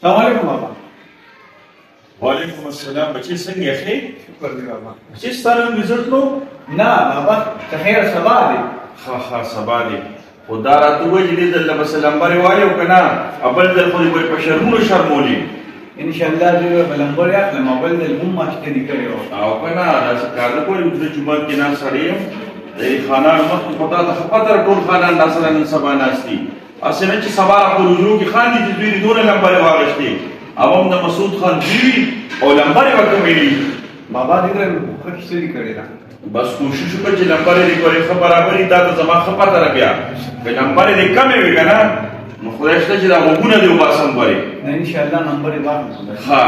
السلام علیکم بابا. وعلیکم السلام. بچی څنګه یې ښې؟ شکر دی بابا. بچی ستا نن رزلټ نو؟ نه بابا ته خیر سبا دی. ها سبا دی. خو دا راته ووایه چې دې ځل له به څه لمبرې وایو که نه بل ځل خو دې به په شرمونو شرمولي. انشاءالله زه به لمبرې اخلم او بل ځل هم ماشتري کړې وه او که نه داسې کار نه کوئ. زه جومات کې ناست سړی یم د خانانو مخکې خو تا ته ښه پته ده ټول خانان را سره نن سبا ناست دي. هسې نه چې سبا را په روزو کې خاندي چې دوی دې دونه لمبرې واغېستې او هم د مسعود خان زوی وي او لمبرې ورته ویلي. بابا دې ته ښه کیسه دې کړې ده. بس کوشش وکړه چې لمبرې دې کړې ښه برابرې تا ته زما ښه پته ده. بیا که لمبرې دې کمې وي که نه نو خدای شته چې دا غوږونه دې وباسم ورې. نه انشاءالله نمبرې واخلم. ها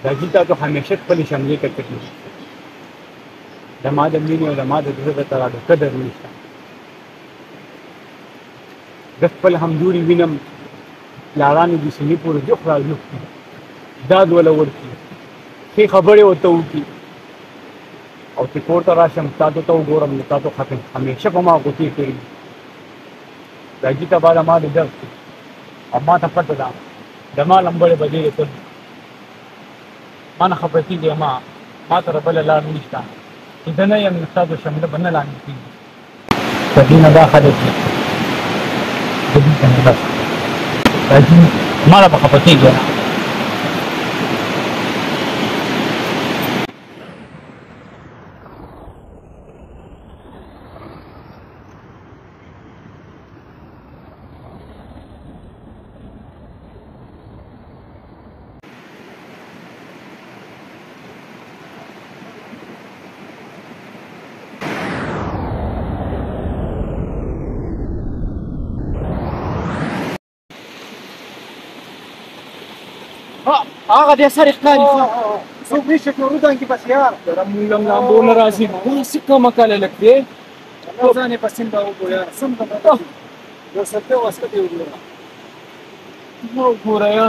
दाजी ता तो हमेशा खपली शमले कटली दमा दमनी और दमा दे तरा कदर नशा दखपल हमदूरी विनम लारानी दी सनी पूरे जोखरा जुखी दाद वाला वरकी के खबरें होता की और तिकोर तरा शमता तो गोरम नेता तो खत्म हमेशा पमा होती फिर दाजी ता बाला मा दे अम्मा था पटदा دما لمبړې بدلې کړ ما نه خپتي دي ما تر بل لار نشته اذا نه یم نستاذ شمله بنه لاندې کیږي تدین داخله دي دې څنګه بس راځي ما لا خپتي دي هغه دې سره ښکاري څو نشه ورودان کې بس یار رمولم لامبونه راځي بس کومه کله لکه ځانې پسند دا وګوریا سم دا یو سپه واسطه دی وګورا نو ګوریا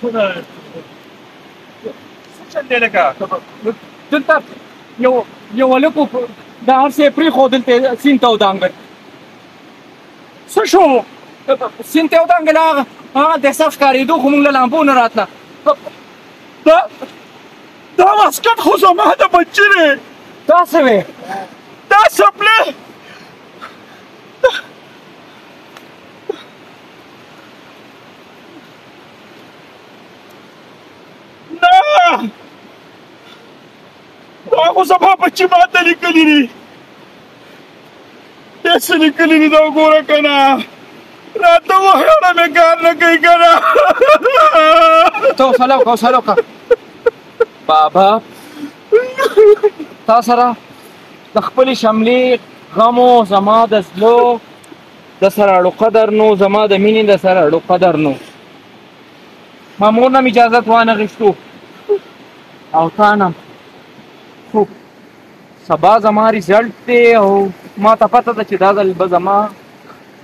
څه چل دی لکه دلته یو لکو دا هر څه پرې ښودل ته سیند ته ودانګل څه شو سیند ته ودانګل هغه د صف ښکارېدو خو موږ له لامبو نه راتله دا واسکټ خو زما د بچي دی. دا څه وې دا سپلې نه دا خو زما بچي ما ته لیکلي دي. دې څه لیکلي دي دا وګوره که نه راته وهیاړه مې کار نه کوي که نه. ته حوصله وکړه بابا تا سره د خپلې شملې غمو زما د زلو د سره اړو قدر نو زما د مینې د سره اړو قدر نو ما مور نه م اجازت وانغېستو او تا نه خو سبا زما ریزلټ دی او ما ته پته ده چې دا ځل به زما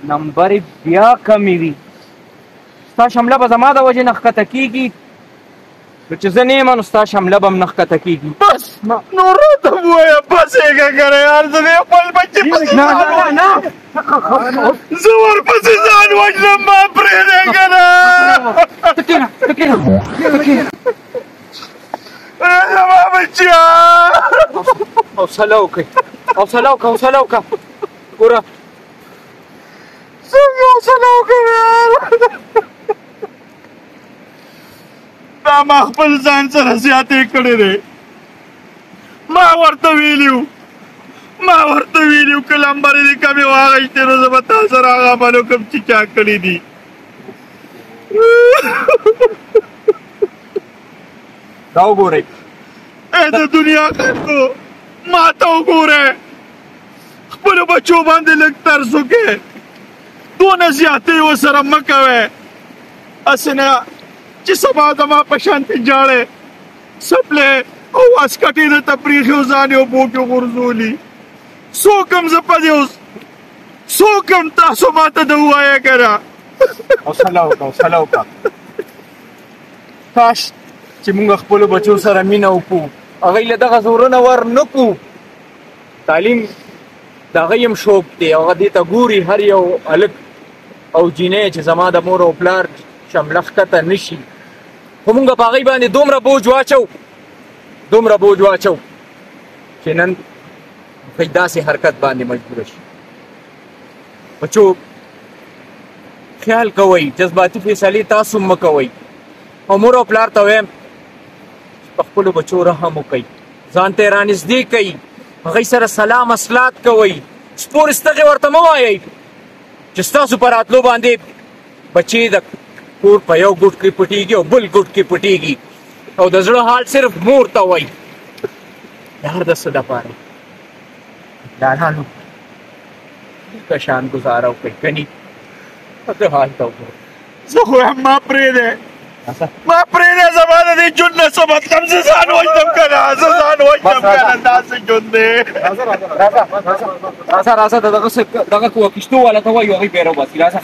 نمبرې بیا کمې وي ستا شمله به زما د وجې نه ښکته کېږي نو چې زه نه یم نو ستا شمله به هم نه ښکته کېږي بس نو راته ووایه پسېږه که نه یار زه دې خپل بچي پسې نه زه ورپسې ځان وژنم ما پرېږدې که نه ته کښېنه زما بچیا حوصله وکړئ حوصله وکړه ګوره څنګه حوصله وکړم یار دا ما خپل ځان سره زیاتې کړې دی. ما ورته ویلي که لمبرې دې کمې واغېستې نو زه به تا سره هغه عمل وکړم چې چا کړي دي. دا وګورئ د دنیا خلکو ما ته وګورئ خپلو بچو باندې لږ ترس وکړئ دونه زیاتې ورسره مه کوئ هسې نه چې سبا زما په شانتې جاړې سپلې او واسکټې درته پرېښې او ځان یې اوبو کې غورځولي. څوک یم زه په دې اوس څوک یم تاسو ما ته د ووایه که نه. حوصله وکړه کاش چې موږ خپلو بچو سره مینه وکړو هغوی له دغه زورونه ور نه کړو. تعلیم د هغه یم شوق دی هغه دې ته ګوري هر یو هلک او جینۍ چې زما د مور او پلار شمله ښکته نه شي خو موږ په هغوی باندې دومره بوج واچو چې نن په داسې حرکت باندې مجبوره شي. بچو خیال کوئ جذباتي فیصلې تاسو مه کوئ او مور او پلار ته وایم په خپلو بچو رحم وکئ ځان ته یې رانږدې کوئ هغوی سره سلام اصلات کوئ سپور ستغې ورته مه وایئ چې ستاسو په راتلو باندې بچې د کور په یو ګوټ کې پټېږي او بل ګوټ کې پټېږي او د زړه حال صرف مور ته وایي د هر د څه دپاره لاړانو که شان ګزاره وکړئ که ني څه حال ته وګورئ. زه خو یم ما پرېږدی زما د دې ژوند نه څه مطلب زه ځان وژنم که نه داسې ژوند دی. راځه د دغه کښتو والا ته وایو هغوی بیا راوباسي راځه